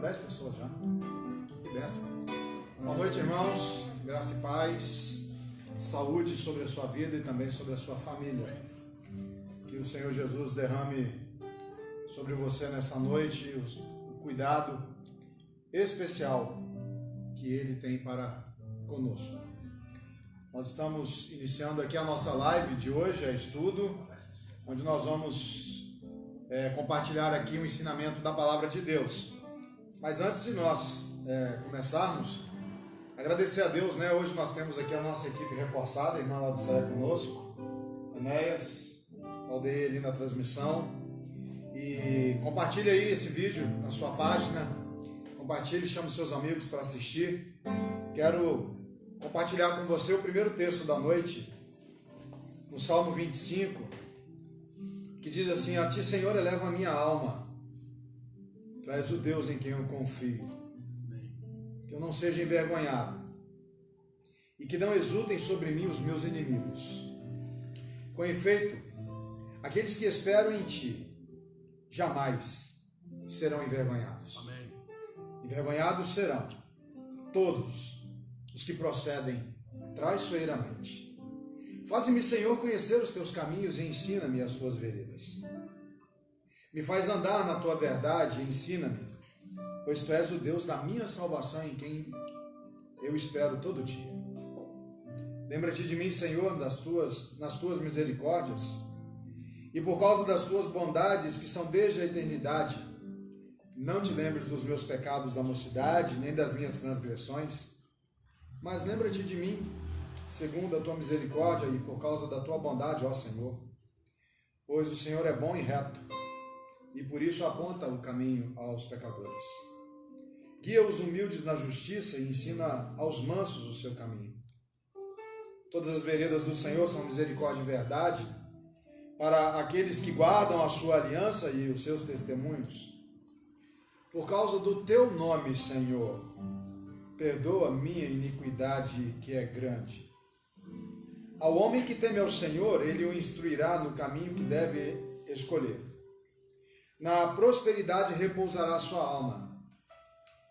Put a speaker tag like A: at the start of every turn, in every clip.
A: 10 pessoas já. Que benção. Boa noite, irmãos. Graça e paz. Saúde sobre a sua vida e também sobre a sua família. Que o Senhor Jesus derrame sobre você nessa noite o cuidado especial que Ele tem para conosco. Nós estamos iniciando aqui a nossa live de hoje, estudo, onde nós vamos compartilhar aqui o ensinamento da Palavra de Deus. Mas antes de nós começarmos, agradecer a Deus, né? Hoje nós temos aqui a nossa equipe reforçada, a irmã Laudicéia conosco, Enéas, Aldeia ali na transmissão. E compartilhe aí esse vídeo na sua página, compartilhe, chame seus amigos para assistir. Quero compartilhar com você o primeiro texto da noite, no Salmo 25, que diz assim: a Ti, Senhor, eleva a minha alma, Tu és o Deus em quem eu confio, que eu não seja envergonhado, e que não exultem sobre mim os meus inimigos. Com efeito, aqueles que esperam em Ti jamais serão envergonhados. Amém. Envergonhados serão todos os que procedem traiçoeiramente. Faze-me, Senhor, conhecer os Teus caminhos e ensina-me as Tuas veredas. Me faz andar na Tua verdade e ensina-me, pois Tu és o Deus da minha salvação, em quem eu espero todo dia. Lembra-te de mim, Senhor, nas Tuas misericórdias, e por causa das Tuas bondades, que são desde a eternidade. Não te lembres dos meus pecados da mocidade, nem das minhas transgressões, mas lembra-te de mim, segundo a Tua misericórdia e por causa da Tua bondade, ó Senhor. Pois o Senhor é bom e reto, e por isso aponta o caminho aos pecadores. Guia os humildes na justiça e ensina aos mansos o seu caminho. Todas as veredas do Senhor são misericórdia e verdade para aqueles que guardam a sua aliança e os seus testemunhos. Por causa do Teu nome, Senhor, perdoa minha iniquidade, que é grande. Ao homem que teme ao Senhor, Ele o instruirá no caminho que deve escolher. Na prosperidade repousará a sua alma,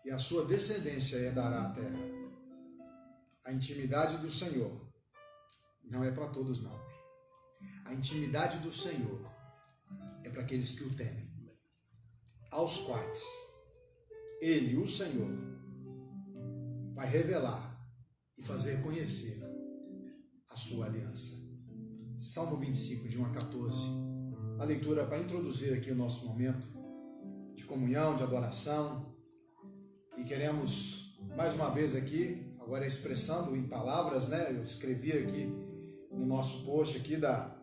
A: e a sua descendência herdará a terra. A intimidade do Senhor não é para todos, não. A intimidade do Senhor é para aqueles que o temem, aos quais Ele, o Senhor, vai revelar e fazer conhecer a sua aliança. Salmo 25, de 1 a 14. A leitura para introduzir aqui o nosso momento de comunhão, de adoração. E queremos, mais uma vez aqui, agora expressando em palavras, né? Eu escrevi aqui no nosso post aqui da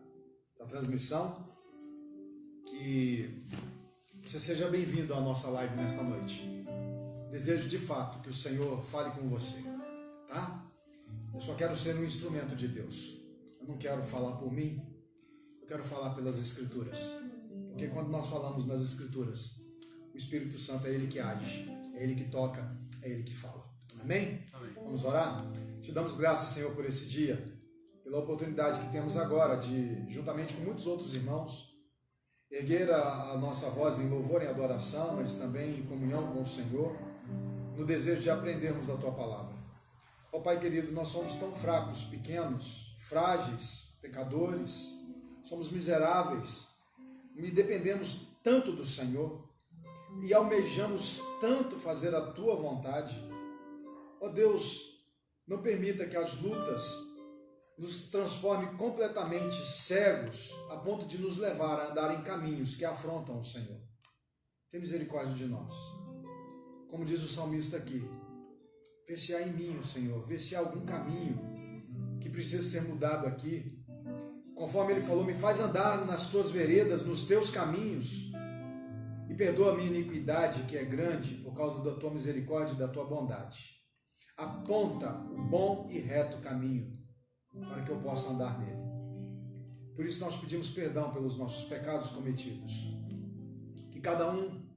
A: transmissão, que você seja bem-vindo à nossa live nesta noite. Desejo de fato que o Senhor fale com você, tá? Eu só quero ser um instrumento de Deus. Eu não quero falar por mim, eu quero falar pelas Escrituras. Porque quando nós falamos nas Escrituras, o Espírito Santo é Ele que age, é Ele que toca, é Ele que fala. Amém? Amém. Vamos orar? Te damos graças, Senhor, por esse dia, pela oportunidade que temos agora de, juntamente com muitos outros irmãos, erguer a nossa voz em louvor e adoração, mas também em comunhão com o Senhor, no desejo de aprendermos da Tua palavra. Ó Pai querido, nós somos tão fracos, pequenos, frágeis, pecadores, somos miseráveis, e dependemos tanto do Senhor, e almejamos tanto fazer a Tua vontade. Ó Deus, não permita que as lutas nos transformem completamente cegos, a ponto de nos levar a andar em caminhos que afrontam o Senhor. Tem misericórdia de nós. Como diz o salmista aqui, vê se há em mim, o Senhor, vê se há algum caminho que precisa ser mudado aqui. Conforme Ele falou, me faz andar nas Tuas veredas, nos Teus caminhos, e perdoa a minha iniquidade, que é grande, por causa da Tua misericórdia e da Tua bondade. Aponta o bom e reto caminho, para que eu possa andar nele. Por isso nós pedimos perdão pelos nossos pecados cometidos. Que cada um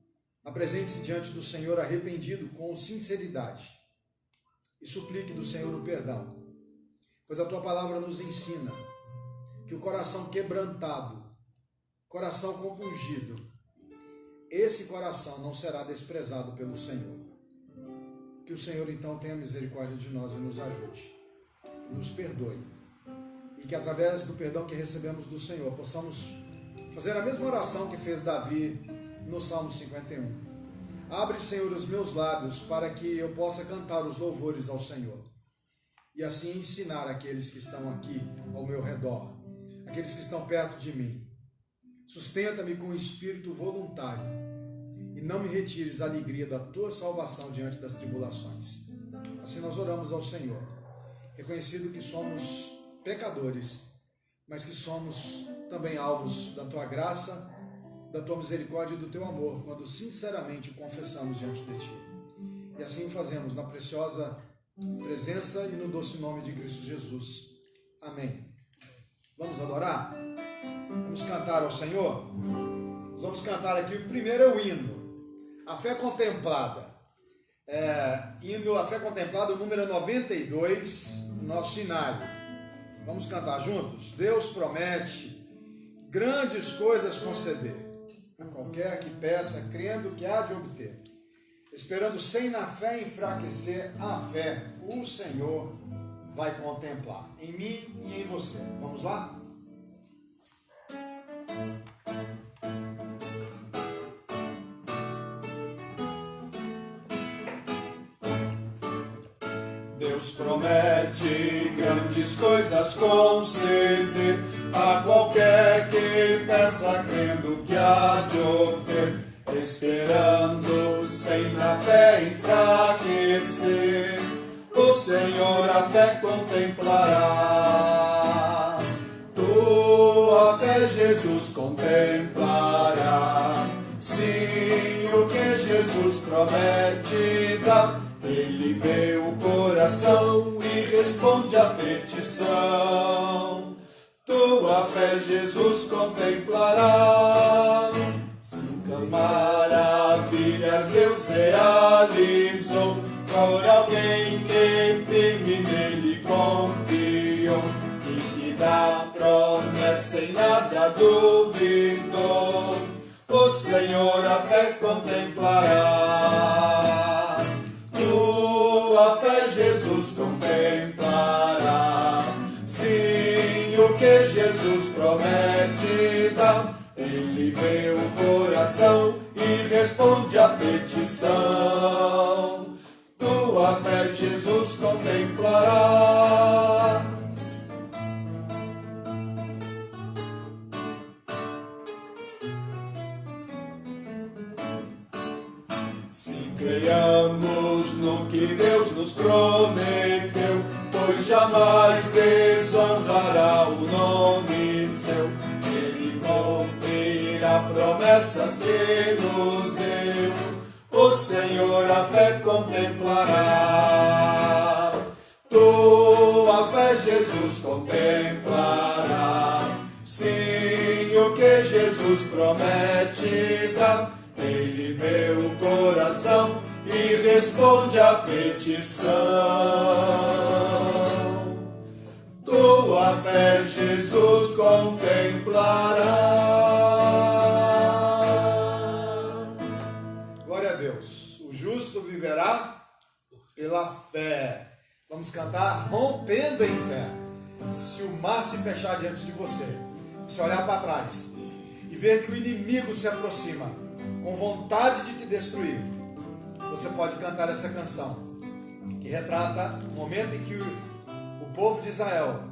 A: apresente-se diante do Senhor arrependido com sinceridade e suplique do Senhor o perdão, pois a Tua palavra nos ensina que o coração quebrantado, coração compungido, esse coração não será desprezado pelo Senhor. Que o Senhor então tenha misericórdia de nós e nos ajude, nos perdoe, e que através do perdão que recebemos do Senhor possamos fazer a mesma oração que fez Davi no Salmo 51. Abre, Senhor, os meus lábios para que eu possa cantar os louvores ao Senhor e assim ensinar aqueles que estão aqui ao meu redor, aqueles que estão perto de mim. Sustenta-me com o espírito voluntário e não me retires a alegria da tua salvação diante das tribulações. Assim nós oramos ao Senhor, reconhecido que somos pecadores, mas que somos também alvos da tua graça, da tua misericórdia e do teu amor, quando sinceramente o confessamos diante de ti. E assim o fazemos na preciosa presença e no doce nome de Cristo Jesus. Amém. Vamos adorar? Vamos cantar ao Senhor? Nós vamos cantar aqui, o primeiro é o hino, a fé contemplada. Hino a fé contemplada, o número 92, nosso cenário. Vamos cantar juntos? Deus promete grandes coisas conceder a qualquer que peça, crendo que há de obter. Esperando sem na fé enfraquecer, a fé o Senhor vai contemplar em mim e em você. Vamos lá? Deus promete grandes coisas conceder a qualquer que peça, crendo que há de obter. Esperando sem na fé enfraquecer, o Senhor a fé contemplará. Tua fé Jesus contemplará. Sim, o que Jesus promete dá. Ele vê o coração e responde à petição. Tua fé Jesus contemplará. As maravilhas Deus realizou por alguém que firme nele confiou e que da promessa em nada duvidou. O Senhor a fé contemplará. Tua fé Jesus contemplará. Sim, o que Jesus promete dá. Ele vê o coração e responde à petição. Tua fé Jesus contemplará. Se creiamos no que Deus nos prometeu, pois jamais desonrará o nome seu. Ele cumprirá promessas que nos deu. O Senhor a fé contemplará. Tua fé Jesus contemplará. Sim, o que Jesus promete dá. Ele vê o coração e responde à petição. Tua fé Jesus contemplará. Glória a Deus. O justo viverá pela fé. Vamos cantar rompendo em fé. Se o mar se fechar diante de você, se olhar para trás e ver que o inimigo se aproxima com vontade de te destruir, você pode cantar essa canção que retrata o momento em que o povo de Israel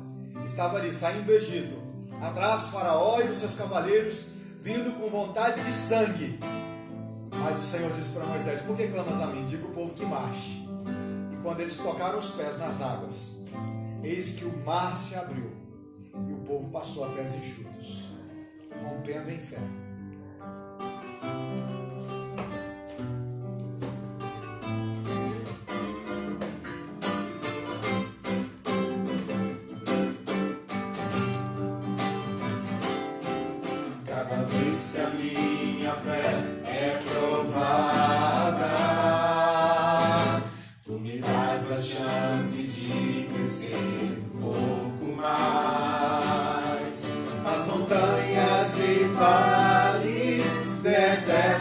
A: estava ali saindo do Egito, atrás Faraó e os seus cavaleiros vindo com vontade de sangue. Mas o Senhor disse para Moisés: por que clamas a mim? Diga o povo que marche. E quando eles tocaram os pés nas águas, eis que o mar se abriu e o povo passou a pés enxutos, rompendo em fé. Cada vez que a minha fé é provada, tu me dás a chance de crescer um pouco mais. As montanhas e vales, desertos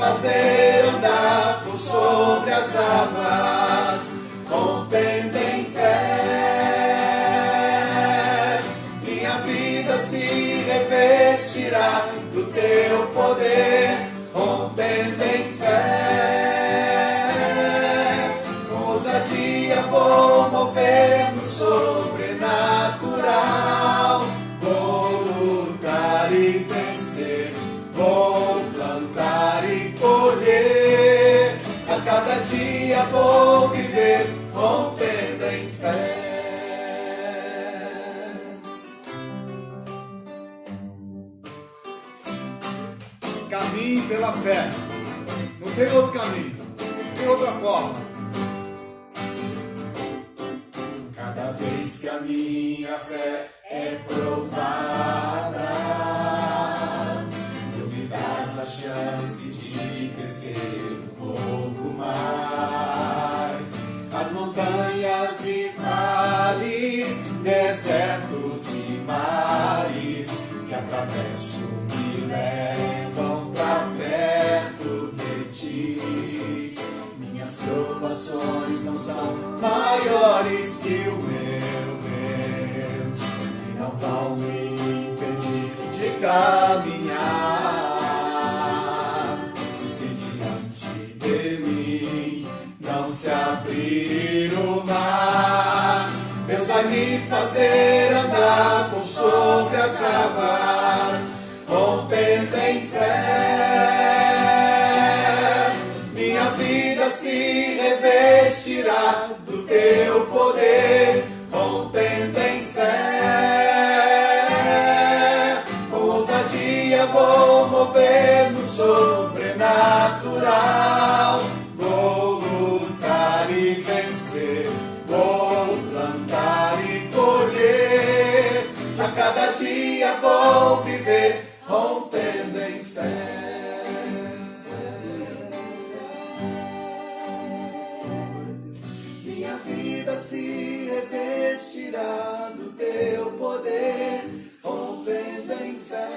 A: fazer andar por sobre as águas, rompendo em fé. Minha vida se revestirá do teu poder, rompendo em fé. Com ousadia vou mover no sobrenatural, vou lutar e vencer, vou plantar e colher. A cada dia vou viver, rompendo em fé. Caminhe pela fé. Não tem outro caminho, não tem outra forma. Cada vez que a minha fé é provada, tu me dás a chance de crescer um pouco mais. As montanhas e vales, desertos e mares que atravesso me levam pra perto de ti. Minhas provações não são maiores que o meu Deus, e não vão me impedir de caminhar. E se diante de mim não se abrir o mar, Deus vai me fazer andar por sobre as águas, rompendo em fé. Minha vida se revestirá do teu poder, rompendo em fé. Com ousadia vou mover no sobrenatural, vou lutar e vencer, vou plantar e colher. A cada dia vou viver, rompendo em fé. Minha vida se revestirá do teu poder, rompendo em fé.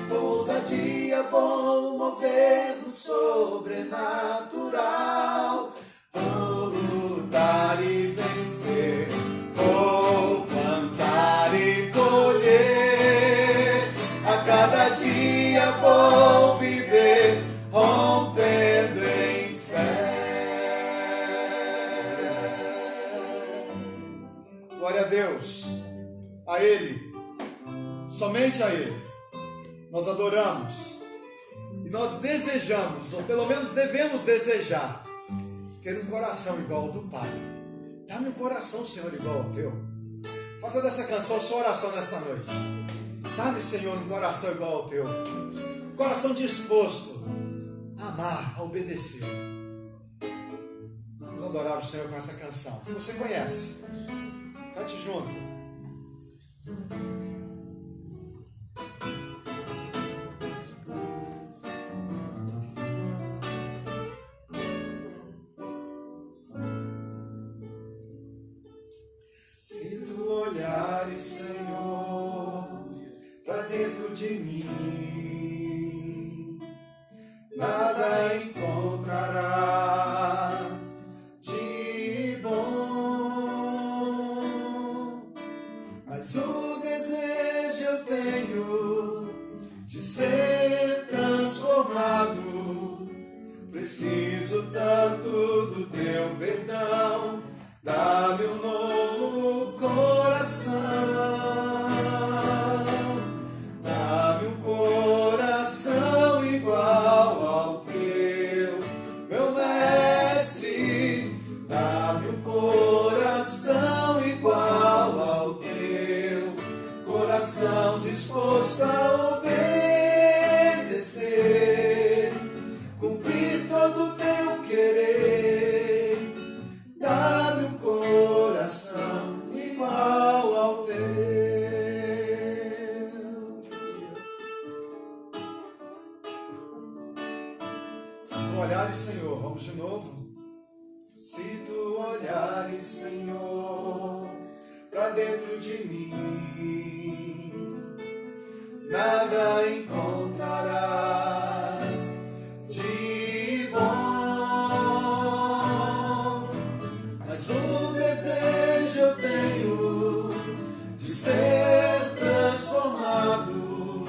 A: Com ousadia vou mover no sobrenatural, vou lutar e vencer, vou plantar e colher. A cada dia vou viver, rompendo em fé. Glória a Deus, a Ele, somente a Ele, nós adoramos e nós desejamos, ou pelo menos devemos desejar, ter um coração igual ao do Pai. Dá-me um coração, Senhor, igual ao teu. Faça dessa canção sua oração nesta noite. Dá-me, Senhor, um coração igual ao teu. Um coração disposto a amar, a obedecer. Vamos adorar o Senhor com essa canção. Se você conhece, cante junto. Se tu olhares, Senhor, pra dentro de mim, nada encontrarás de bom. Mas o desejo eu tenho de ser transformado. Preciso tanto do teu perdão. Dá-me um novo coração, dá-me um coração igual ao teu, meu mestre. Dá-me um coração igual ao teu, coração disposto a obedecer, cumprir todo o teu querer. Dá-me um coração igual ao teu. Se tu olhares, Senhor, vamos de novo. Se tu olhares, Senhor, pra dentro de mim, nada encontrarás de bom. Mas um desejo eu tenho de ser transformado.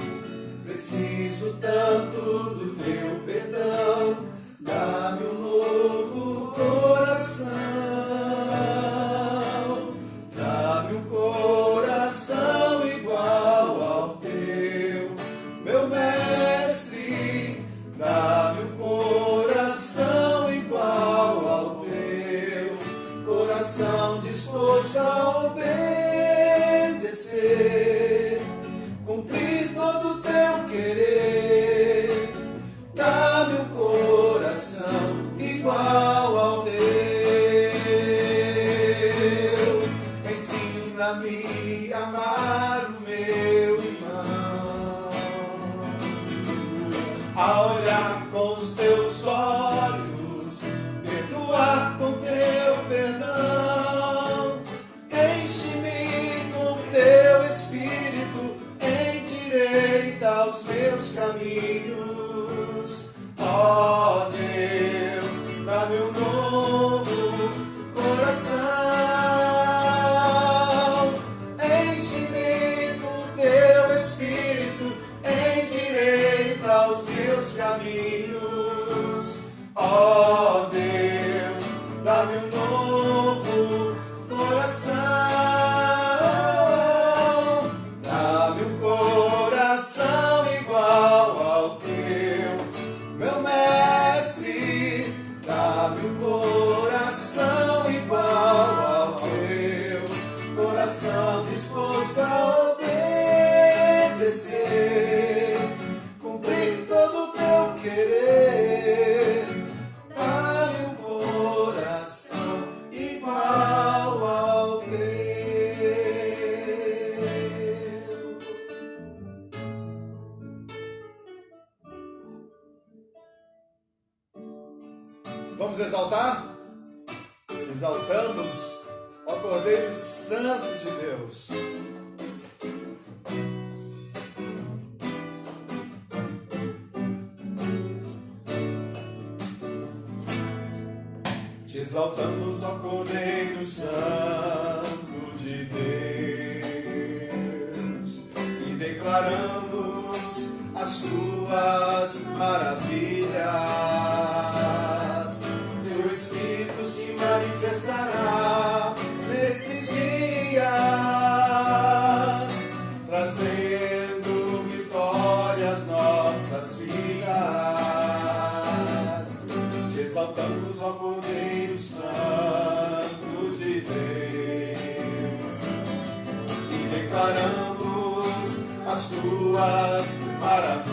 A: Preciso tanto do teu perdão. Dá-me um novo coração. Dá-me um coração igual ao teu, meu mestre. Dá-me um coração igual ao teu, coração disposto a obedecer, cumprir todo o teu querer. Dá-me um coração igual ao teu. Ensina-me a amar o meu irmão, a olhar com os teus olhos, perdoar com teu perdão. Enche-me com teu Espírito, endireita os meus caminhos. Ó Deus, dá-me um novo coração. Enche-me com teu Espírito, endireita os meus caminhos. Ó Deus, dá-me um novo coração. Dá-me um coração igual ao teu, meu mestre. Dá-me um coração igual ao teu, coração disposto a obedecer, cumprir todo o teu querer. Dá-me um coração igual ao teu. Vamos exaltar? Exaltamos ó Cordeiro Santo de Deus. Te exaltamos, ó Cordeiro Santo de Deus, e declaramos as tuas maravilhas. Teu Espírito se manifestará nesses dias, trazendo vitória às nossas vidas. Te exaltamos, ó Cordeiro Santo de Deus, e declaramos as tuas maravilhas.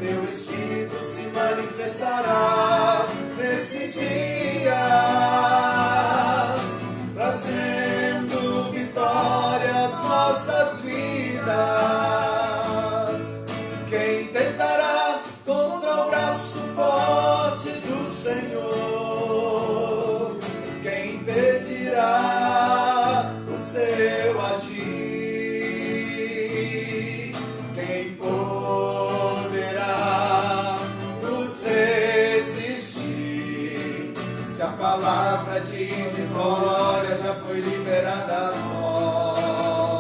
A: Teu Espírito se manifestará nesses dias, trazendo vitória às nossas vidas. Quem tentará contra o braço forte do Senhor? Quem impedirá o seu agir? Quem poderá nos resistir? Se a palavra de vitória já foi liberada a nós,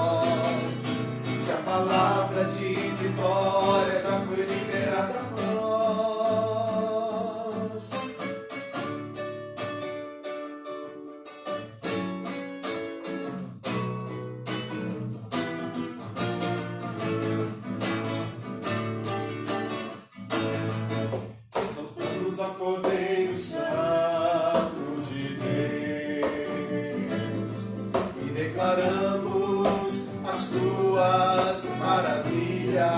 A: se a palavra de vitória já foi liberada a nós. Exaltamos a Cordeiro Santo de Deus, e declaramos as tuas maravilhas.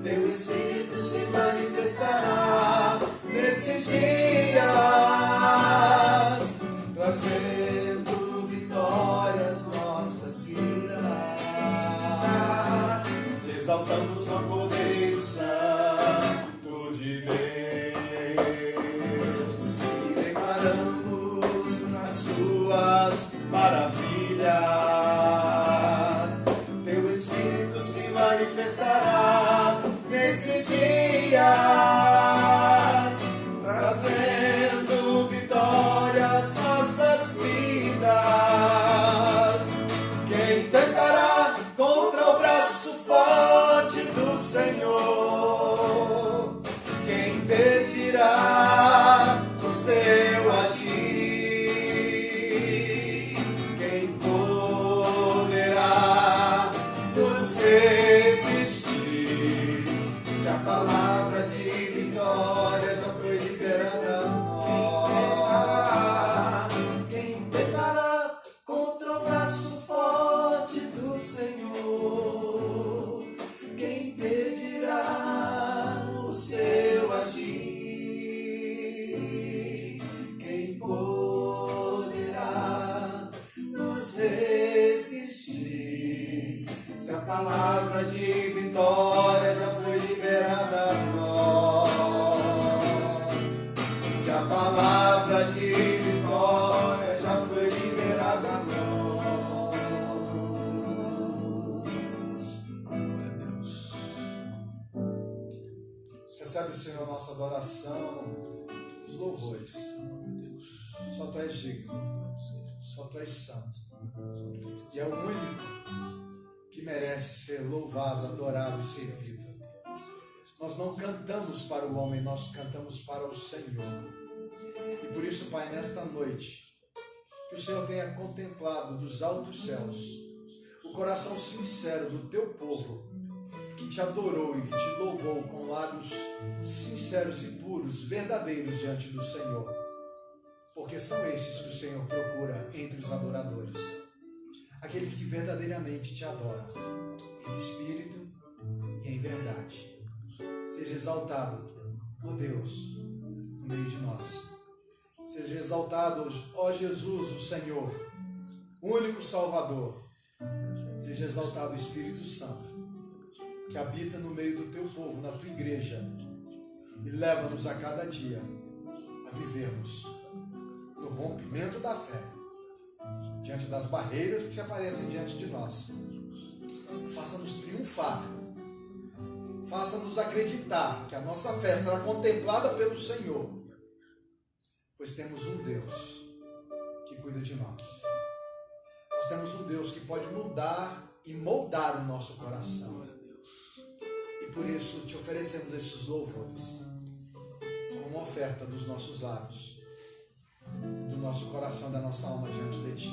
A: Teu Espírito se manifestará nesses dias, trazendo vitória às nossas vidas. Te exaltamos, ó Cordeiro Santo de Deus, e declaramos as tuas maravilhas. Teu Espírito palavra de vitória já foi liberada a nós. Quem pecará contra o braço forte do Senhor? Quem pedirá o seu agir? Quem poderá nos resistir? Se a palavra de vitória já foi liberada a nós, se a palavra de vitória já foi liberada a nós. Glória a Deus. Recebe, Senhor, nossa adoração, os louvores. Só Tu és digno, só Tu és santo. E é o único que merece ser louvado, adorado e servido. Nós não cantamos para o homem, nós cantamos para o Senhor. E por isso, Pai, nesta noite, que o Senhor tenha contemplado dos altos céus o coração sincero do Teu povo, que Te adorou e que Te louvou com lábios sinceros e puros, verdadeiros diante do Senhor. Porque são esses que o Senhor procura entre os adoradores. Aqueles que verdadeiramente Te adoram, em espírito e em verdade. Seja exaltado, ó Deus, no meio de nós. Seja exaltado, ó Jesus, o Senhor, o único Salvador. Seja exaltado o Espírito Santo, que habita no meio do Teu povo, na Tua igreja, e leva-nos a cada dia a vivermos no rompimento da fé, diante das barreiras que se aparecem diante de nós. Faça-nos triunfar, faça-nos acreditar que a nossa fé será contemplada pelo Senhor, pois temos um Deus que cuida de nós. Nós temos um Deus que pode mudar e moldar o nosso coração. E por isso Te oferecemos esses louvores como oferta dos nossos lábios, do nosso coração, da nossa alma diante de Ti.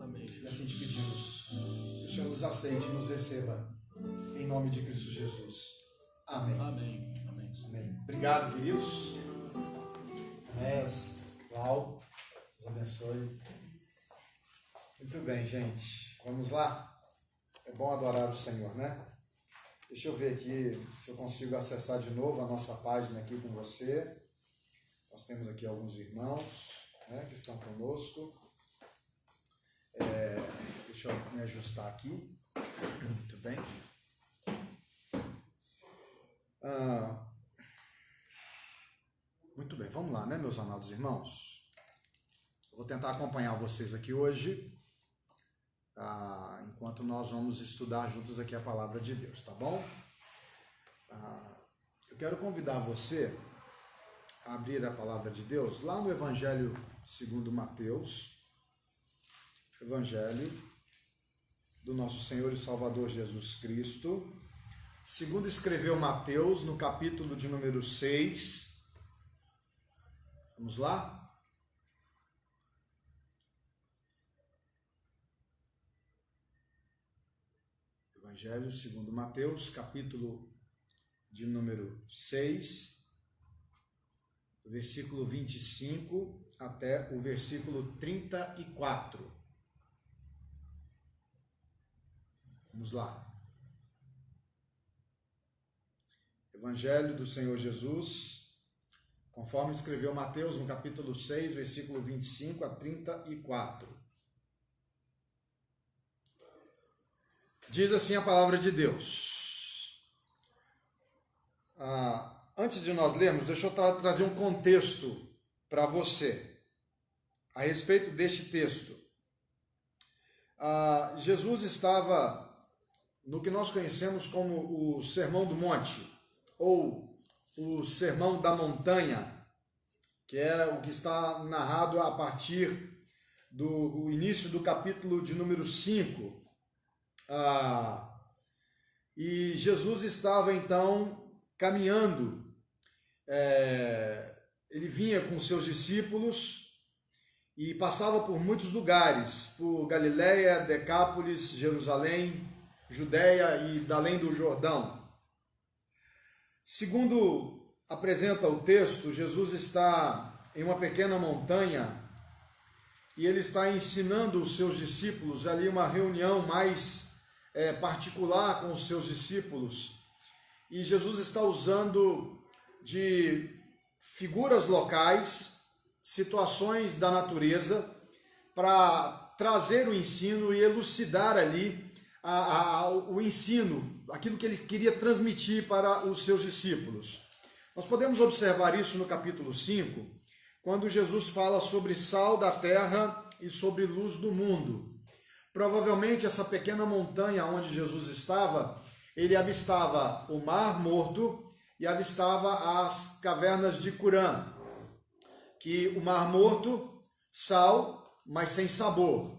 A: Amém. E assim Te pedimos que o Senhor nos aceite e nos receba, em nome de Cristo Jesus. Amém.
B: Amém. Amém.
A: Amém. Obrigado, queridos. Uau, Deus abençoe. Muito bem, gente. Vamos lá? É bom adorar o Senhor, né? Deixa eu ver aqui se eu consigo acessar de novo a nossa página aqui com você. Nós temos aqui alguns irmãos, né, que estão conosco. Deixa eu me ajustar aqui. Muito bem. Muito bem, vamos lá, né, meus amados irmãos? Eu vou tentar acompanhar vocês aqui hoje, enquanto nós vamos estudar juntos aqui a palavra de Deus, tá bom? Eu quero convidar você a abrir a palavra de Deus lá no Evangelho segundo Mateus, Evangelho do nosso Senhor e Salvador Jesus Cristo, segundo escreveu Mateus, no capítulo de número 6. Vamos lá? Evangelho segundo Mateus, capítulo de número 6, versículo 25 até o versículo 34. Vamos lá. Evangelho do Senhor Jesus, conforme escreveu Mateus no capítulo 6, versículo 25 a 34. Diz assim a palavra de Deus. Antes de nós lermos, deixa eu trazer um contexto para você a respeito deste texto. Jesus estava no que nós conhecemos como o Sermão do Monte, ou o Sermão da Montanha, que é o que está narrado a partir do início do capítulo de número 5. E Jesus estava então caminhando, ele vinha com seus discípulos e passava por muitos lugares, por Galiléia, Decápolis, Jerusalém, Judéia e além do Jordão. Segundo apresenta o texto, Jesus está em uma pequena montanha e ele está ensinando os seus discípulos, ali uma reunião mais particular com os seus discípulos. E Jesus está usando de figuras locais, situações da natureza, para trazer o ensino e elucidar ali o ensino, aquilo que ele queria transmitir para os seus discípulos. Nós podemos observar isso no capítulo 5, quando Jesus fala sobre sal da terra e sobre luz do mundo. Provavelmente essa pequena montanha onde Jesus estava, ele avistava o Mar Morto e avistava as cavernas de Curã, que o Mar Morto, sal, mas sem sabor.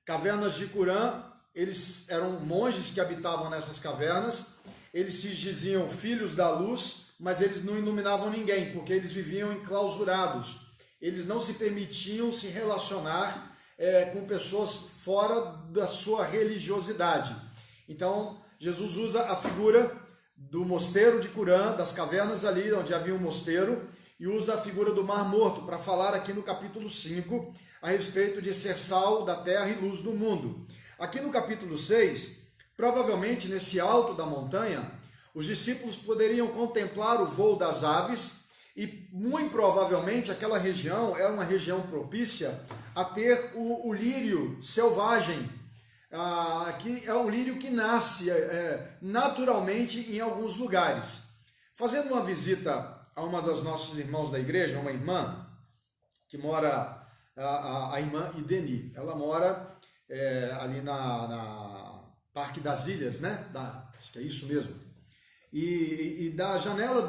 A: Cavernas de Curã, eles eram monges que habitavam nessas cavernas, eles se diziam filhos da luz, mas eles não iluminavam ninguém, porque eles viviam enclausurados. Eles não se permitiam se relacionar com pessoas fora da sua religiosidade. Então, Jesus usa a figura do mosteiro de Curã, das cavernas ali onde havia um mosteiro, e usa a figura do Mar Morto para falar aqui no capítulo 5 a respeito de ser sal da terra e luz do mundo. Aqui no capítulo 6, provavelmente nesse alto da montanha, os discípulos poderiam contemplar o voo das aves e muito provavelmente aquela região era uma região propícia a ter o lírio selvagem, que é um lírio que nasce naturalmente em alguns lugares. Fazendo uma visita a uma dos nossos irmãos da igreja, uma irmã que mora, a irmã Ideni, ela mora ali na Parque das Ilhas, né? Acho que é isso mesmo. E da janela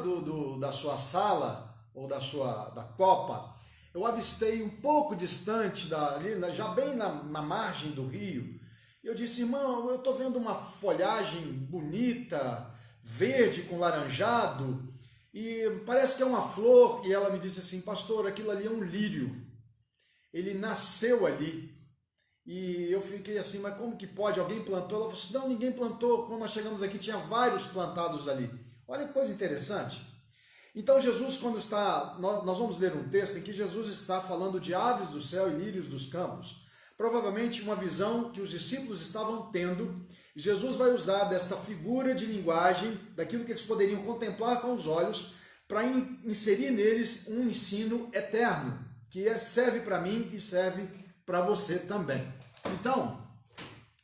A: da sua sala, ou da copa, eu avistei um pouco distante, já bem na margem do rio. Eu disse, irmão, eu estou vendo uma folhagem bonita, verde com laranjado, e parece que é uma flor. E ela me disse assim, pastor, aquilo ali é um lírio. Ele nasceu ali. E eu fiquei assim, mas como que pode? Alguém plantou? Ela falou assim, não, ninguém plantou. Quando nós chegamos aqui, tinha vários plantados ali. Olha que coisa interessante. Então Jesus, nós vamos ler um texto em que Jesus está falando de aves do céu e lírios dos campos. Provavelmente uma visão que os discípulos estavam tendo. E Jesus vai usar desta figura de linguagem, daquilo que eles poderiam contemplar com os olhos, para inserir neles um ensino eterno, que serve para mim e serve para você também. Então,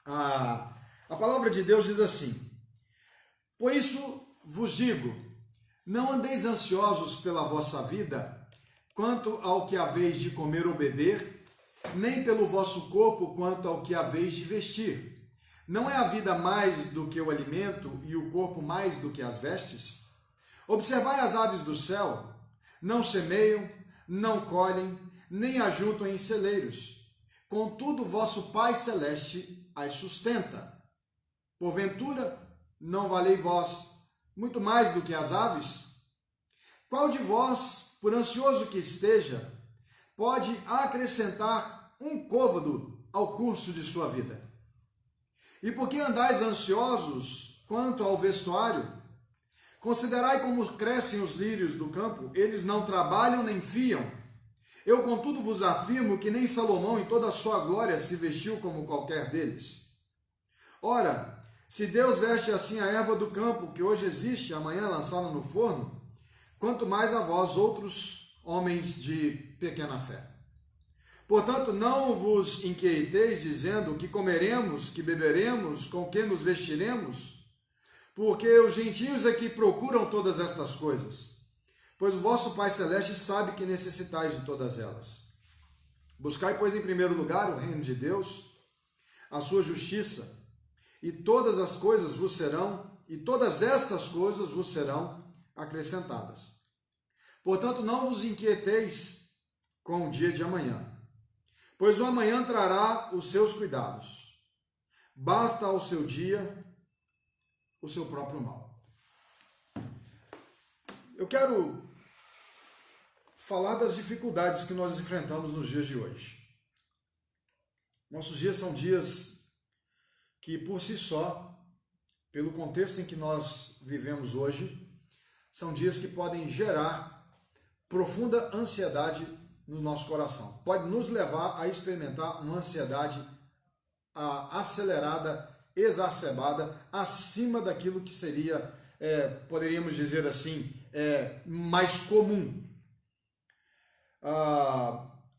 A: a palavra de Deus diz assim: por isso vos digo, não andeis ansiosos pela vossa vida, quanto ao que haveis de comer ou beber, nem pelo vosso corpo, quanto ao que haveis de vestir. Não é a vida mais do que o alimento e o corpo mais do que as vestes? Observai as aves do céu, não semeiam, não colhem, nem ajuntam em celeiros. Contudo, vosso Pai Celeste as sustenta. Porventura, não valei vós muito mais do que as aves? Qual de vós, por ansioso que esteja, pode acrescentar um côvado ao curso de sua vida? E por que andais ansiosos quanto ao vestuário? Considerai como crescem os lírios do campo, eles não trabalham nem fiam. Eu, contudo, vos afirmo que nem Salomão, em toda a sua glória, se vestiu como qualquer deles. Ora, se Deus veste assim a erva do campo, que hoje existe, e amanhã lançada no forno, quanto mais a vós, outros homens de pequena fé. Portanto, não vos inquieteis, dizendo que comeremos, que beberemos, com que nos vestiremos, porque os gentios é que procuram todas estas coisas. Pois o vosso Pai Celeste sabe que necessitais de todas elas. Buscai, pois, em primeiro lugar o reino de Deus, a sua justiça, e todas as coisas vos serão, e todas estas coisas vos serão acrescentadas. Portanto, não vos inquieteis com o dia de amanhã, pois o amanhã trará os seus cuidados. Basta ao seu dia o seu próprio mal. Eu quero falar das dificuldades que nós enfrentamos nos dias de hoje. Nossos dias são dias que, por si só, pelo contexto em que nós vivemos hoje, são dias que podem gerar profunda ansiedade no nosso coração. Pode nos levar a experimentar uma ansiedade acelerada, exacerbada, acima daquilo que seria, poderíamos dizer assim, mais comum.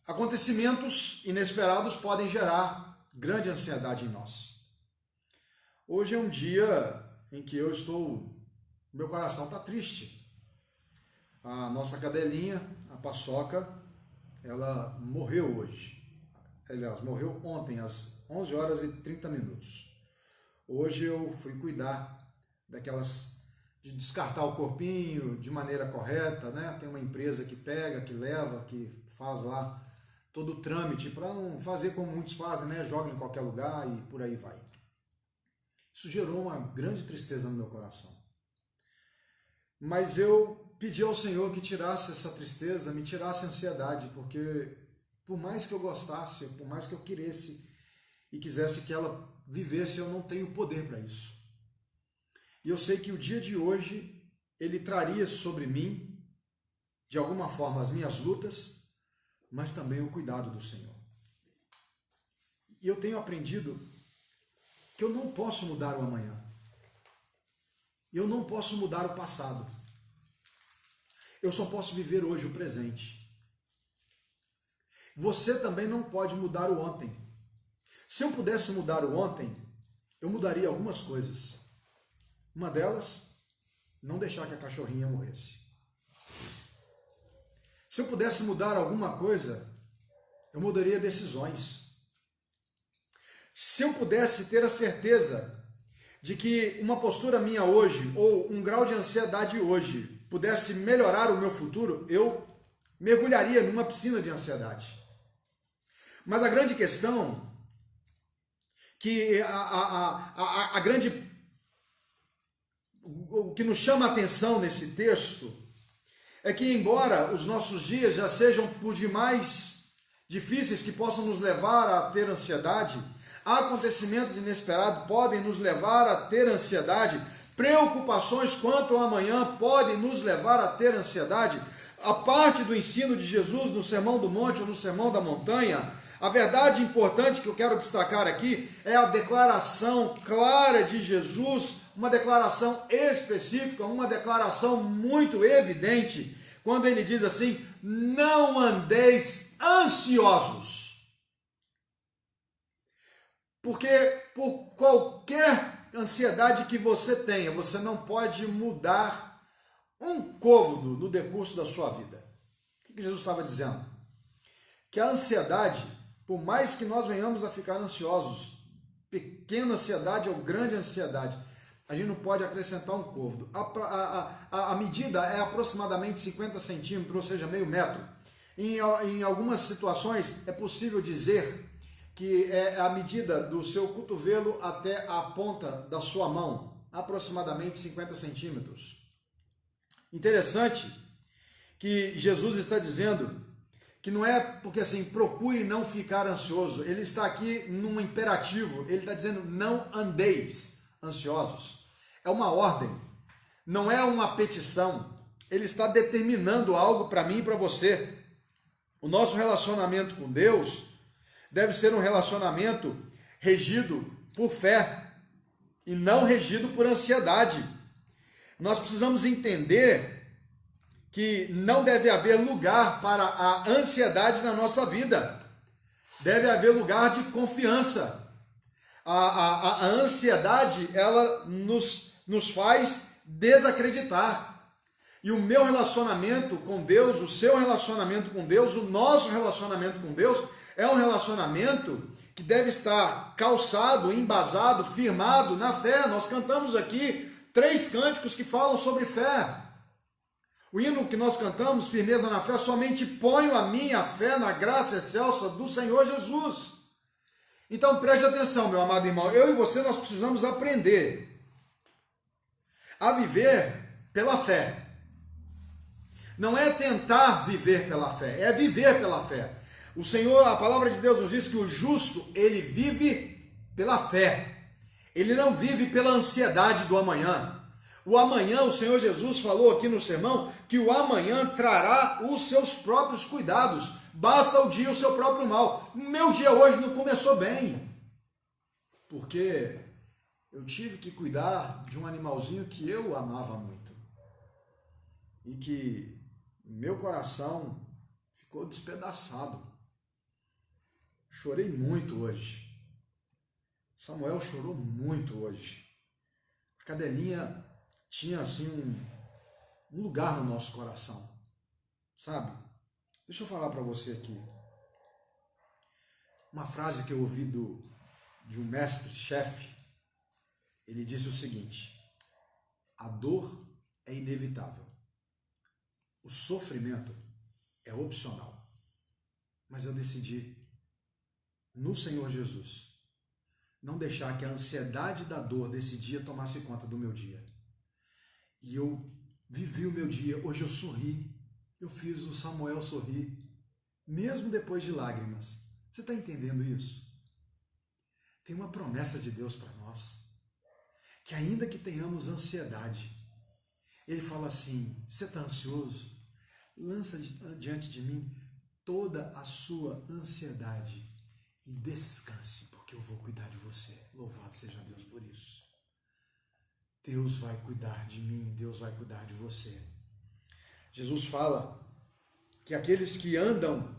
A: Acontecimentos inesperados podem gerar grande ansiedade em nós. Hoje é um dia em que meu coração está triste. A nossa cadelinha, a Paçoca, ela morreu hoje. Aliás, morreu ontem, às 11 horas e 30 minutos. Hoje eu fui cuidar de descartar o corpinho de maneira correta, né? Tem uma empresa que pega, que leva, que faz lá todo o trâmite, para não fazer como muitos fazem, né? Joga em qualquer lugar e por aí vai. Isso gerou uma grande tristeza no meu coração. Mas eu pedi ao Senhor que tirasse essa tristeza, me tirasse a ansiedade, porque por mais que eu gostasse, por mais que eu quisesse e quisesse que ela vivesse, eu não tenho poder para isso. E eu sei que o dia de hoje, ele traria sobre mim, de alguma forma, as minhas lutas, mas também o cuidado do Senhor. E eu tenho aprendido que eu não posso mudar o amanhã. Eu não posso mudar o passado. Eu só posso viver hoje o presente. Você também não pode mudar o ontem. Se eu pudesse mudar o ontem, eu mudaria algumas coisas. Uma delas, não deixar que a cachorrinha morresse. Se eu pudesse mudar alguma coisa, eu mudaria decisões. Se eu pudesse ter a certeza de que uma postura minha hoje, ou um grau de ansiedade hoje, pudesse melhorar o meu futuro, eu mergulharia numa piscina de ansiedade. Mas a grande questão, que o que nos chama a atenção nesse texto, é que embora os nossos dias já sejam por demais difíceis que possam nos levar a ter ansiedade, acontecimentos inesperados podem nos levar a ter ansiedade, preocupações quanto ao amanhã podem nos levar a ter ansiedade. A parte do ensino de Jesus no Sermão do Monte ou no Sermão da Montanha, a verdade importante que eu quero destacar aqui é a declaração clara de Jesus, uma declaração específica, uma declaração muito evidente, quando ele diz assim: não andeis ansiosos. Porque por qualquer ansiedade que você tenha, você não pode mudar um côvado no decurso da sua vida. O que Jesus estava dizendo? Que a ansiedade, por mais que nós venhamos a ficar ansiosos, pequena ansiedade ou grande ansiedade, a gente não pode acrescentar um côvado. A medida é aproximadamente 50 centímetros, ou seja, meio metro. Em algumas situações é possível dizer que é a medida do seu cotovelo até a ponta da sua mão, aproximadamente 50 centímetros. Interessante que Jesus está dizendo que não é porque assim, procure não ficar ansioso, ele está aqui num imperativo, ele está dizendo não andeis ansiosos. É uma ordem, não é uma petição, ele está determinando algo para mim e para você. O nosso relacionamento com Deus deve ser um relacionamento regido por fé e não regido por ansiedade. Nós precisamos entender que não deve haver lugar para a ansiedade na nossa vida. Deve haver lugar de confiança. A ansiedade, ela nos faz desacreditar. E o meu relacionamento com Deus, o seu relacionamento com Deus, o nosso relacionamento com Deus, é um relacionamento que deve estar calçado, embasado, firmado na fé. Nós cantamos aqui 3 cânticos que falam sobre fé. O hino que nós cantamos, Firmeza na Fé, somente ponho a minha fé na graça excelsa do Senhor Jesus. Então preste atenção, meu amado irmão, eu e você nós precisamos aprender a viver pela fé. Não é tentar viver pela fé, é viver pela fé. O Senhor, a palavra de Deus nos diz que o justo, ele vive pela fé. Ele não vive pela ansiedade do amanhã. O amanhã, o Senhor Jesus falou aqui no sermão que o amanhã trará os seus próprios cuidados. Basta o dia o seu próprio mal. Meu dia hoje não começou bem, porque eu tive que cuidar de um animalzinho que eu amava muito e que meu coração ficou despedaçado. Chorei muito hoje. Samuel chorou muito hoje. A cadelinha tinha assim um lugar no nosso coração, sabe? Deixa eu falar para você aqui uma frase que eu ouvi de um mestre-chefe. Ele disse o seguinte: a dor é inevitável, o sofrimento é opcional, mas eu decidi, no Senhor Jesus, não deixar que a ansiedade da dor desse dia tomasse conta do meu dia. E eu vivi o meu dia. Hoje eu sorri. Eu fiz o Samuel sorrir, mesmo depois de lágrimas. Você está entendendo isso? Tem uma promessa de Deus para nós, que ainda que tenhamos ansiedade, Ele fala assim: você está ansioso? Lança diante de mim toda a sua ansiedade e descanse, porque eu vou cuidar de você. Louvado seja Deus por isso. Deus vai cuidar de mim, Deus vai cuidar de você. Jesus fala que aqueles que andam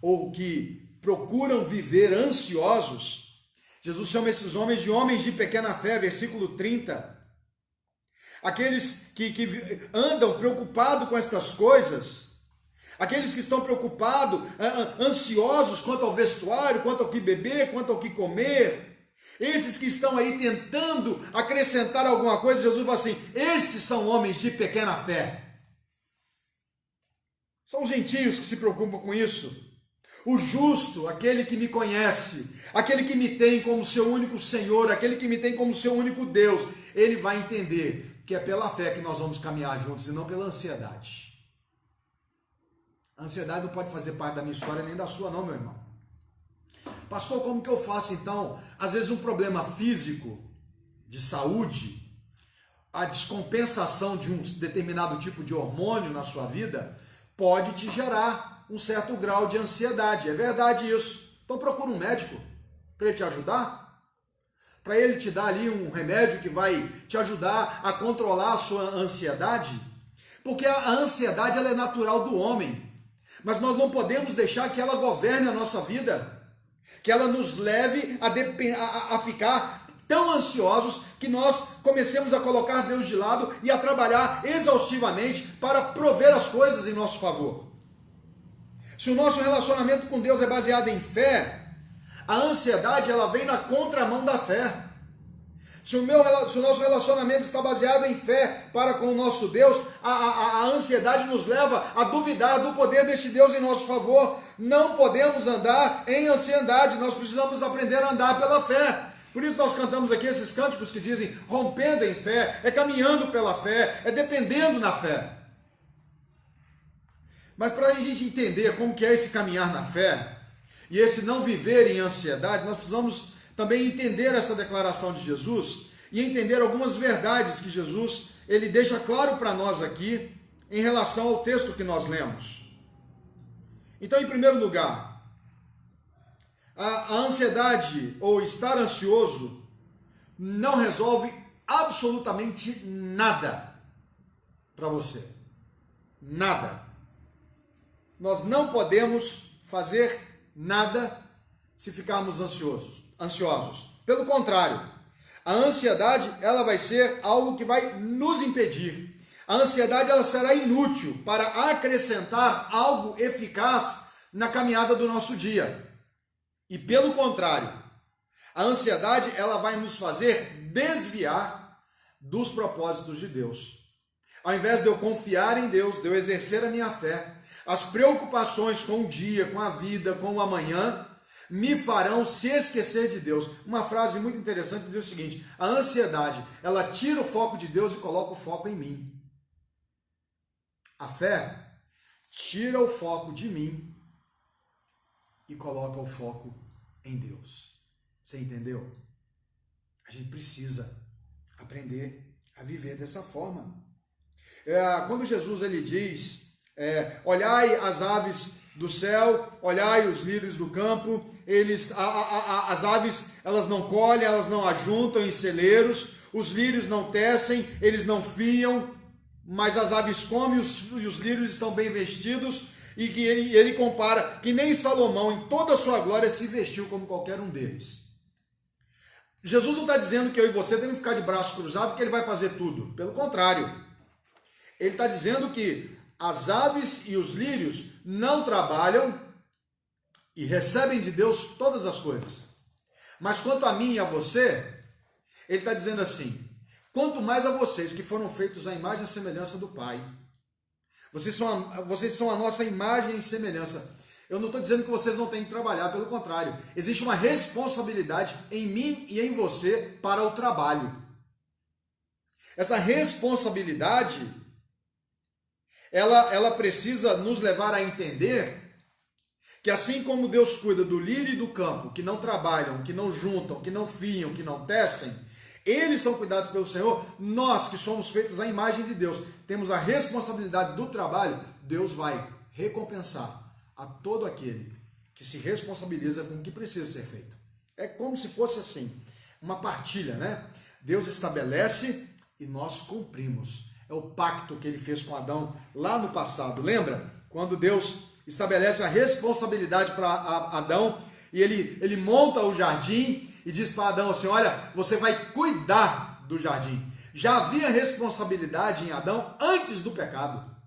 A: ou que procuram viver ansiosos, Jesus chama esses homens de pequena fé, versículo 30. Aqueles que andam preocupados com estas coisas, aqueles que estão preocupados, ansiosos quanto ao vestuário, quanto ao que beber, quanto ao que comer, esses que estão aí tentando acrescentar alguma coisa, Jesus fala assim: esses são homens de pequena fé. São os gentios que se preocupam com isso. O justo, aquele que me conhece, aquele que me tem como seu único Senhor, aquele que me tem como seu único Deus, ele vai entender que é pela fé que nós vamos caminhar juntos e não pela ansiedade. A ansiedade não pode fazer parte da minha história nem da sua não, meu irmão. Pastor, como que eu faço então? Às vezes um problema físico, de saúde, a descompensação de um determinado tipo de hormônio na sua vida pode te gerar um certo grau de ansiedade. É verdade isso. Então procura um médico para ele te ajudar, para ele te dar ali um remédio que vai te ajudar a controlar a sua ansiedade, porque a ansiedade ela é natural do homem, mas nós não podemos deixar que ela governe a nossa vida, que ela nos leve a ficar tão ansiosos que nós comecemos a colocar Deus de lado e a trabalhar exaustivamente para prover as coisas em nosso favor. Se o nosso relacionamento com Deus é baseado em fé, a ansiedade ela vem na contramão da fé. Se o nosso relacionamento está baseado em fé para com o nosso Deus, a ansiedade nos leva a duvidar do poder deste Deus em nosso favor. Não podemos andar em ansiedade, nós precisamos aprender a andar pela fé. Por isso nós cantamos aqui esses cânticos que dizem: rompendo em fé, é caminhando pela fé, é dependendo na fé. Mas para a gente entender como que é esse caminhar na fé e esse não viver em ansiedade, nós precisamos também entender essa declaração de Jesus e entender algumas verdades que Jesus ele deixa claro para nós aqui em relação ao texto que nós lemos. Então, em primeiro lugar, a ansiedade ou estar ansioso não resolve absolutamente nada para você. Nada. Nós não podemos fazer nada se ficarmos ansiosos. Pelo contrário, a ansiedade ela vai ser algo que vai nos impedir. A ansiedade ela será inútil para acrescentar algo eficaz na caminhada do nosso dia. E pelo contrário, a ansiedade ela vai nos fazer desviar dos propósitos de Deus. Ao invés de eu confiar em Deus, de eu exercer a minha fé, as preocupações com o dia, com a vida, com o amanhã, me farão se esquecer de Deus. Uma frase muito interessante que diz o seguinte: a ansiedade, ela tira o foco de Deus e coloca o foco em mim. A fé tira o foco de mim e coloca o foco em Deus. Você entendeu? A gente precisa aprender a viver dessa forma. Quando Jesus ele diz, olhai as aves do céu, olhai os lírios do campo, as aves elas não colhem, elas não ajuntam em celeiros, os lírios não tecem, eles não fiam, mas as aves comem e os lírios estão bem vestidos, e que ele compara que nem Salomão em toda a sua glória se vestiu como qualquer um deles. Jesus não está dizendo que eu e você temos que ficar de braço cruzado que ele vai fazer tudo, pelo contrário, ele está dizendo que as aves e os lírios não trabalham e recebem de Deus todas as coisas. Mas quanto a mim e a você, ele está dizendo assim, quanto mais a vocês que foram feitos à imagem e semelhança do Pai. Vocês são a nossa imagem e semelhança. Eu não estou dizendo que vocês não têm que trabalhar, pelo contrário. Existe uma responsabilidade em mim e em você para o trabalho. Essa responsabilidade, ela precisa nos levar a entender que assim como Deus cuida do lírio e do campo, que não trabalham, que não juntam, que não fiam, que não tecem, eles são cuidados pelo Senhor, nós que somos feitos à imagem de Deus, temos a responsabilidade do trabalho, Deus vai recompensar a todo aquele que se responsabiliza com o que precisa ser feito. É como se fosse assim, uma partilha, né? Deus estabelece e nós cumprimos. É o pacto que ele fez com Adão lá no passado. Lembra? Quando Deus estabelece a responsabilidade para Adão e ele monta o jardim e diz para Adão assim, olha, você vai cuidar do jardim. Já havia responsabilidade em Adão antes do pecado.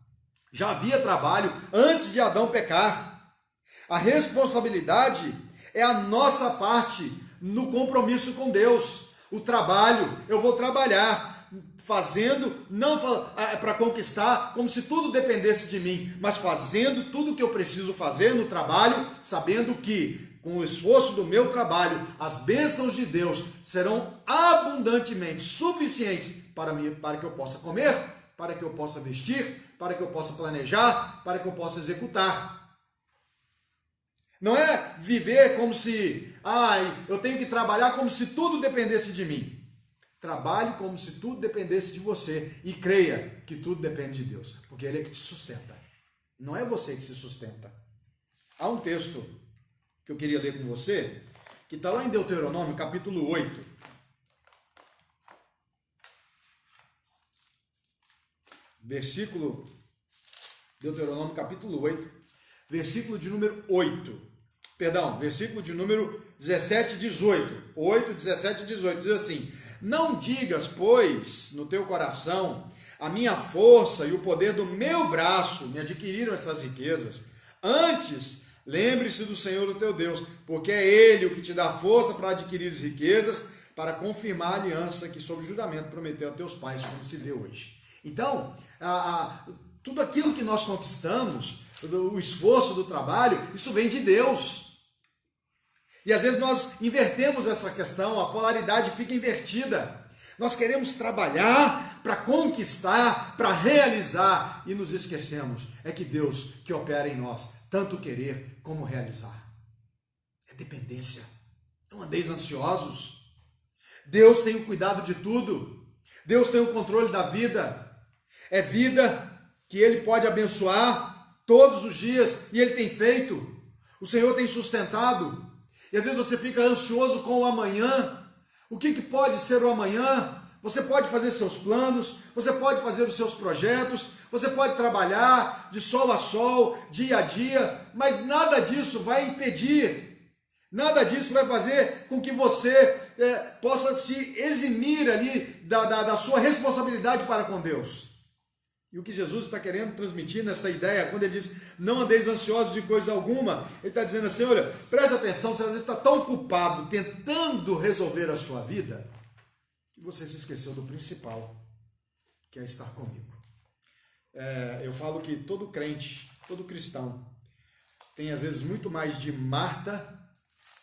A: Já havia trabalho antes de Adão pecar. A responsabilidade é a nossa parte no compromisso com Deus. O trabalho, eu vou trabalhar fazendo, não para conquistar, como se tudo dependesse de mim, mas fazendo tudo o que eu preciso fazer no trabalho, sabendo que com o esforço do meu trabalho, as bênçãos de Deus serão abundantemente suficientes para que eu possa comer, para que eu possa vestir, para que eu possa planejar, para que eu possa executar. Não é viver como se, eu tenho que trabalhar como se tudo dependesse de mim. Trabalhe como se tudo dependesse de você e creia que tudo depende de Deus, porque Ele é que te sustenta. Não é você que se sustenta. Há um texto que eu queria ler com você, que está lá em Deuteronômio, capítulo 8. Deuteronômio, capítulo 8, versículo de número 8. Versículo de número 17 e 18. 8, 17 e 18. Diz assim, não digas, pois, no teu coração, a minha força e o poder do meu braço me adquiriram essas riquezas. Antes, lembre-se do Senhor, o teu Deus, porque é Ele o que te dá força para adquirir as riquezas, para confirmar a aliança que, sob juramento, prometeu a teus pais, como se vê hoje. Então, tudo aquilo que nós conquistamos, o esforço do trabalho, isso vem de Deus. E às vezes nós invertemos essa questão, a polaridade fica invertida. Nós queremos trabalhar para conquistar, para realizar, e nos esquecemos. É que Deus que opera em nós, tanto querer como realizar. É dependência. Não andeis ansiosos. Deus tem o cuidado de tudo. Deus tem o controle da vida. É vida que Ele pode abençoar todos os dias, e Ele tem feito. O Senhor tem sustentado. E às vezes você fica ansioso com o amanhã. O que pode ser o amanhã? Você pode fazer seus planos, você pode fazer os seus projetos, você pode trabalhar de sol a sol, dia a dia, mas nada disso vai impedir, nada disso vai fazer com que você possa se eximir ali da sua responsabilidade para com Deus. E o que Jesus está querendo transmitir nessa ideia, quando ele diz, não andeis ansiosos de coisa alguma, ele está dizendo assim, olha, preste atenção, você às vezes está tão ocupado tentando resolver a sua vida, que você se esqueceu do principal, que é estar comigo. Eu falo que todo crente, todo cristão, tem às vezes muito mais de Marta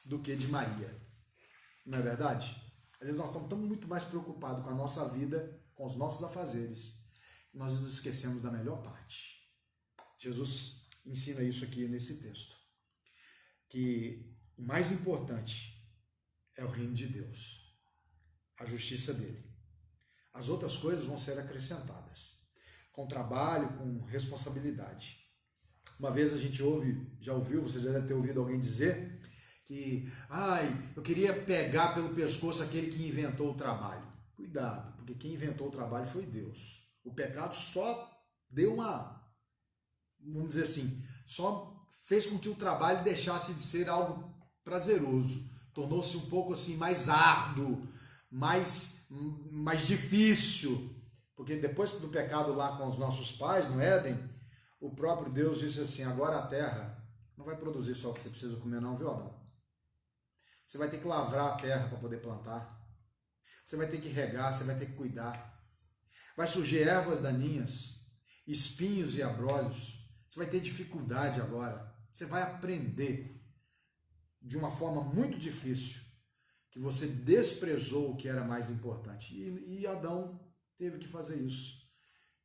A: do que de Maria. Não é verdade? Às vezes nós estamos muito mais preocupados com a nossa vida, com os nossos afazeres, nós nos esquecemos da melhor parte. Jesus ensina isso aqui nesse texto, que o mais importante é o reino de Deus, a justiça dele. As outras coisas vão ser acrescentadas, com trabalho, com responsabilidade. Uma vez a gente já ouviu, você já deve ter ouvido alguém dizer que, eu queria pegar pelo pescoço aquele que inventou o trabalho. Cuidado, porque quem inventou o trabalho foi Deus. O pecado só deu vamos dizer assim, só fez com que o trabalho deixasse de ser algo prazeroso. Tornou-se um pouco assim mais árduo, mais difícil. Porque depois do pecado lá com os nossos pais no Éden, o próprio Deus disse assim, agora a terra não vai produzir só o que você precisa comer não, viu, Adão? Você vai ter que lavrar a terra para poder plantar. Você vai ter que regar, você vai ter que cuidar. Vai surgir ervas daninhas, espinhos e abrolhos. Você vai ter dificuldade agora. Você vai aprender de uma forma muito difícil que você desprezou o que era mais importante. E Adão teve que fazer isso,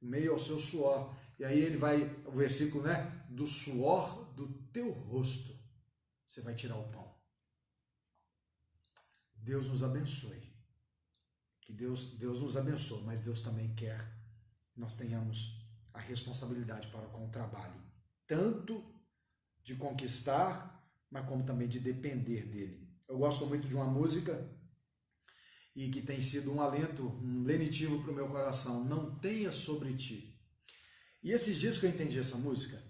A: em meio ao seu suor. E aí ele vai, o versículo, do suor do teu rosto, você vai tirar o pão. Deus nos abençoe. Que Deus nos abençoe, mas Deus também quer que nós tenhamos a responsabilidade para com o trabalho, tanto de conquistar, mas como também de depender dele. Eu gosto muito de uma música e que tem sido um alento, um lenitivo para o meu coração. Não tenha sobre ti. E esses dias que eu entendi essa música,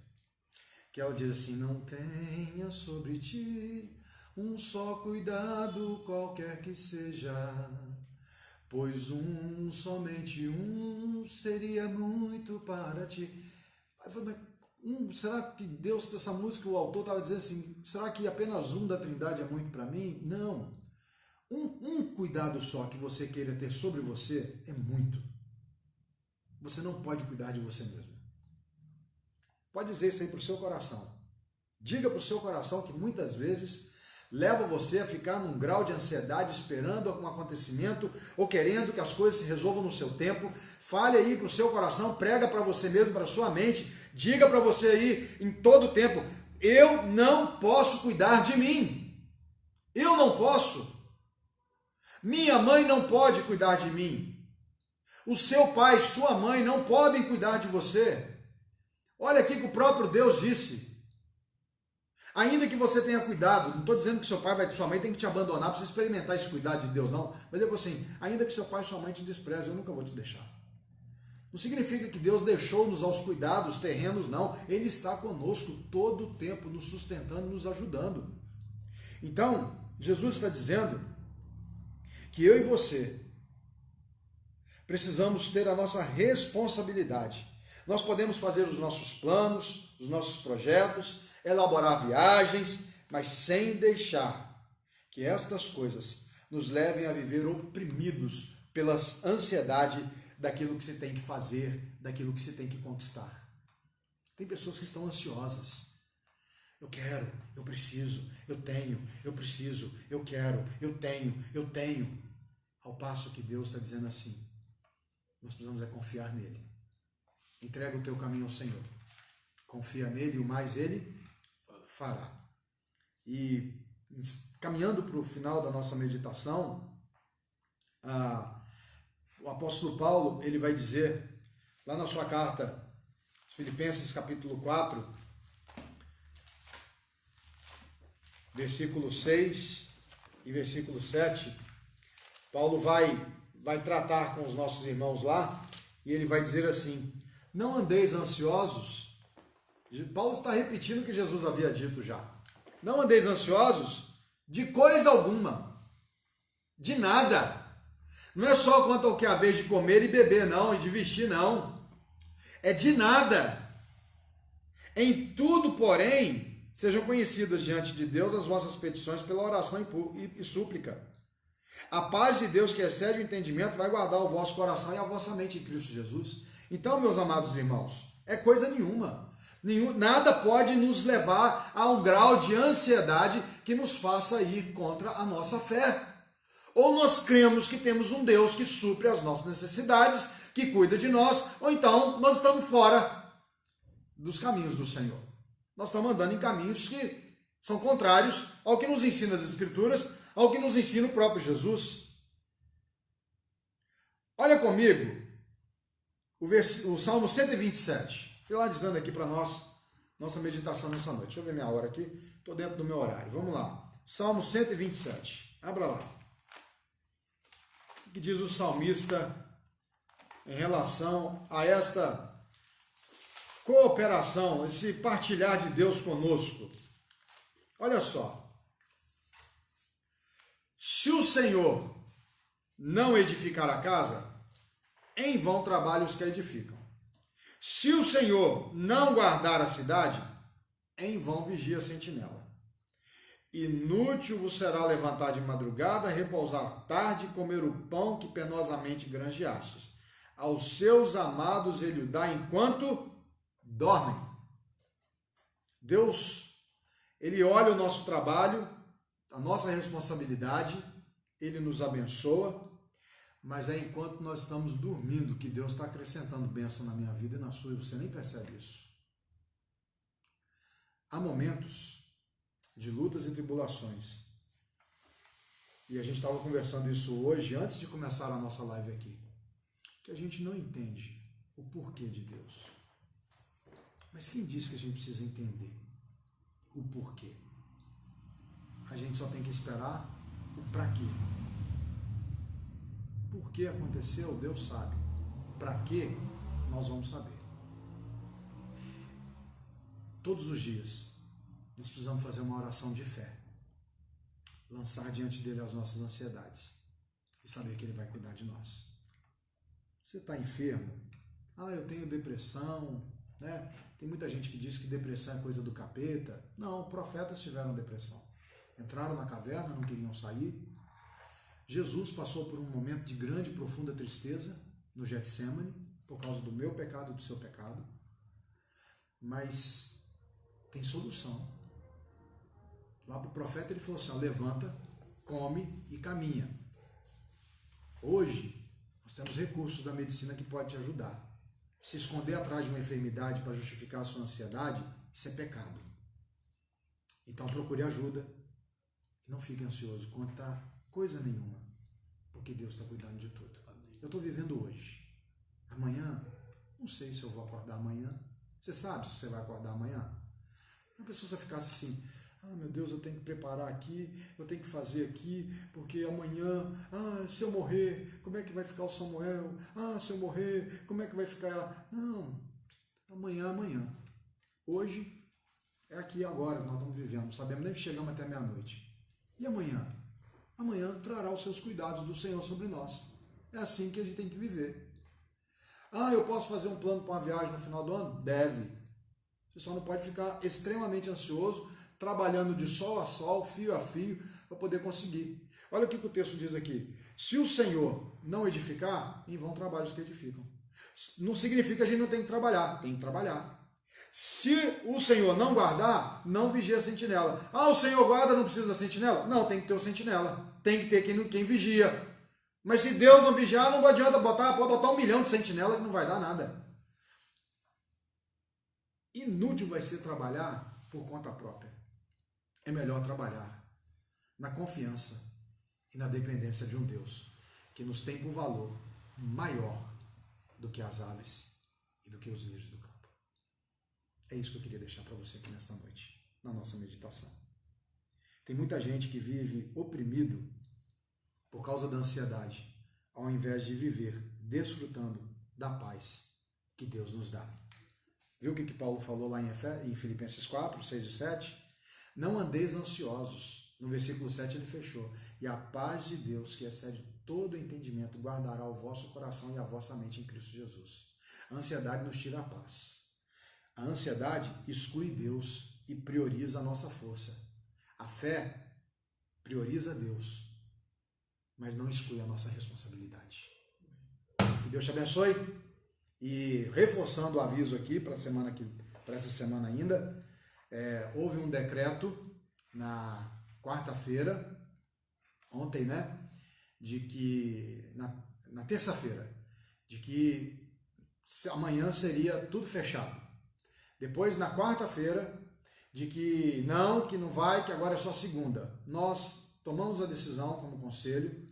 A: que ela diz assim, não tenha sobre ti um só cuidado qualquer que seja, pois somente um seria muito para ti. Aí eu falei, será que Deus, essa música, o autor estava dizendo assim, será que apenas um da Trindade é muito para mim? Não. Um cuidado só que você queira ter sobre você é muito. Você não pode cuidar de você mesmo. Pode dizer isso aí para o seu coração. Diga para o seu coração que muitas vezes leva você a ficar num grau de ansiedade esperando algum acontecimento ou querendo que as coisas se resolvam no seu tempo. Fale aí para o seu coração, prega para você mesmo, para a sua mente. Diga para você aí em todo o tempo, eu não posso cuidar de mim. Eu não posso. Minha mãe não pode cuidar de mim. O seu pai, sua mãe não podem cuidar de você. Olha aqui que o próprio Deus disse. Ainda que você tenha cuidado, não estou dizendo que seu pai e sua mãe tem que te abandonar para você experimentar esse cuidado de Deus, não. Mas eu vou assim, ainda que seu pai e sua mãe te desprezem, eu nunca vou te deixar. Não significa que Deus deixou-nos aos cuidados terrenos, não. Ele está conosco todo o tempo, nos sustentando, nos ajudando. Então, Jesus está dizendo que eu e você precisamos ter a nossa responsabilidade. Nós podemos fazer os nossos planos, os nossos projetos, elaborar viagens, mas sem deixar que estas coisas nos levem a viver oprimidos pela ansiedade daquilo que se tem que fazer, daquilo que se tem que conquistar. Tem pessoas que estão ansiosas. Eu quero, eu preciso, eu tenho, eu preciso, eu quero, eu tenho. Ao passo que Deus está dizendo assim, nós precisamos confiar nele. Entrega o teu caminho ao Senhor. Confia nele e o mais ele fará. E caminhando para o final da nossa meditação, o apóstolo Paulo, ele vai dizer, lá na sua carta, Filipenses capítulo 4, versículo 6 e versículo 7, Paulo vai tratar com os nossos irmãos lá, e ele vai dizer assim, não andeis ansiosos. Paulo está repetindo o que Jesus havia dito já. Não andeis ansiosos de coisa alguma, de nada. Não é só quanto ao que há vez de comer e beber, não, e de vestir, não. É de nada. Em tudo, porém, sejam conhecidas diante de Deus as vossas petições pela oração e súplica. A paz de Deus, que excede o entendimento, vai guardar o vosso coração e a vossa mente em Cristo Jesus. Então, meus amados irmãos, é coisa nenhuma. Nada pode nos levar a um grau de ansiedade que nos faça ir contra a nossa fé. Ou nós cremos que temos um Deus que supre as nossas necessidades, que cuida de nós, ou então nós estamos fora dos caminhos do Senhor. Nós estamos andando em caminhos que são contrários ao que nos ensina as Escrituras, ao que nos ensina o próprio Jesus. Olha comigo o Salmo 127. Finalizando aqui para nós, nossa meditação nessa noite. Deixa eu ver minha hora aqui. Estou dentro do meu horário. Vamos lá. Salmo 127. Abra lá. O que diz o salmista em relação a esta cooperação, esse partilhar de Deus conosco? Olha só. Se o Senhor não edificar a casa, em vão trabalham os que a edificam. Se o Senhor não guardar a cidade, em vão vigia a sentinela. Inútil vos será levantar de madrugada, repousar tarde e comer o pão que penosamente granjeastes. Aos seus amados ele o dá enquanto dormem. Deus, ele olha o nosso trabalho, a nossa responsabilidade, ele nos abençoa, mas é enquanto nós estamos dormindo que Deus está acrescentando bênção na minha vida e na sua, e você nem percebe isso. Há momentos de lutas e tribulações, e a gente estava conversando isso hoje, antes de começar a nossa live aqui, que a gente não entende o porquê de Deus. Mas quem disse que a gente precisa entender o porquê? A gente só tem que esperar o para quê. Por que aconteceu, Deus sabe. Para quê, nós vamos saber. Todos os dias, nós precisamos fazer uma oração de fé. Lançar diante dele as nossas ansiedades. E saber que ele vai cuidar de nós. Você está enfermo? Eu tenho depressão, né? Tem muita gente que diz que depressão é coisa do capeta. Não, profetas tiveram depressão. Entraram na caverna, não queriam sair. Jesus passou por um momento de grande e profunda tristeza no Getsemane, por causa do meu pecado e do seu pecado. Mas tem solução. Lá para o profeta ele falou assim, levanta, come e caminha. Hoje, nós temos recursos da medicina que pode te ajudar. Se esconder atrás de uma enfermidade para justificar a sua ansiedade, isso é pecado. Então procure ajuda. E não fique ansioso quanto a coisa nenhuma. Porque Deus está cuidando de tudo. Eu estou vivendo hoje. Amanhã, não sei se eu vou acordar amanhã. Você sabe se você vai acordar amanhã? A pessoa só ficasse assim, meu Deus, eu tenho que preparar aqui, eu tenho que fazer aqui, porque amanhã, se eu morrer, como é que vai ficar o Samuel? Se eu morrer, como é que vai ficar ela? Não, amanhã. Hoje é aqui e agora que nós estamos vivendo, não sabemos nem que chegamos até meia-noite. E amanhã? Amanhã trará os seus cuidados do Senhor sobre nós. É assim que a gente tem que viver. Eu posso fazer um plano para uma viagem no final do ano? Deve. Você só não pode ficar extremamente ansioso, trabalhando de sol a sol, fio a fio, para poder conseguir. Olha o que o texto diz aqui. Se o Senhor não edificar, em vão trabalham os que edificam. Não significa que a gente não tem que trabalhar. Tem que trabalhar. Se o Senhor não guardar, não vigia a sentinela. O Senhor guarda, não precisa da sentinela? Não, tem que ter o sentinela. Tem que ter quem vigia. Mas se Deus não vigiar, não adianta pode botar 1 milhão de sentinela que não vai dar nada. Inútil vai ser trabalhar por conta própria. É melhor trabalhar na confiança e na dependência de um Deus que nos tem por valor maior do que as aves e do que os lírios do campo. É isso que eu queria deixar para você aqui nessa noite, na nossa meditação. Tem muita gente que vive oprimido por causa da ansiedade, ao invés de viver desfrutando da paz que Deus nos dá. Viu o que Paulo falou lá em Filipenses 4, 6 e 7? Não andeis ansiosos. No versículo 7 ele fechou. E a paz de Deus, que excede todo o entendimento, guardará o vosso coração e a vossa mente em Cristo Jesus. A ansiedade nos tira a paz. A ansiedade exclui Deus e prioriza a nossa força. A fé prioriza Deus, mas não exclui a nossa responsabilidade. Que Deus te abençoe. E reforçando o aviso aqui para essa semana ainda, houve um decreto na quarta-feira, ontem, né? De que na terça-feira, de que amanhã seria tudo fechado. Depois, na quarta-feira, de que não vai, que agora é só segunda. Nós tomamos a decisão como conselho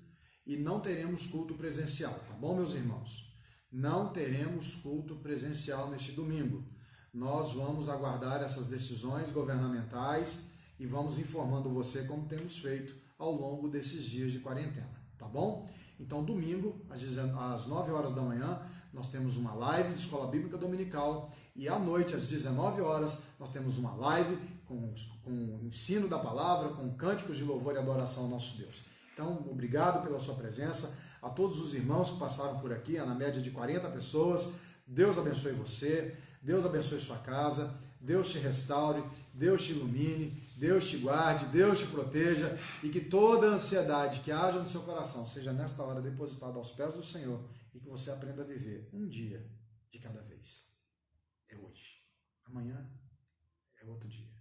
A: e não teremos culto presencial, tá bom, meus irmãos? Não teremos culto presencial neste domingo. Nós vamos aguardar essas decisões governamentais e vamos informando você como temos feito ao longo desses dias de quarentena, tá bom? Então, domingo, às 9 horas da manhã, nós temos uma live de Escola Bíblica Dominical e à noite, às 19 horas, nós temos uma live com o ensino da palavra, com cânticos de louvor e adoração ao nosso Deus. Então, obrigado pela sua presença, a todos os irmãos que passaram por aqui, na média de 40 pessoas, Deus abençoe você, Deus abençoe sua casa, Deus te restaure, Deus te ilumine, Deus te guarde, Deus te proteja e que toda a ansiedade que haja no seu coração seja nesta hora depositada aos pés do Senhor e que você aprenda a viver um dia de cada vez. É hoje. Amanhã é outro dia.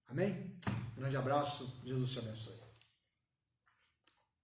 A: Amém? Um grande abraço. Jesus te abençoe.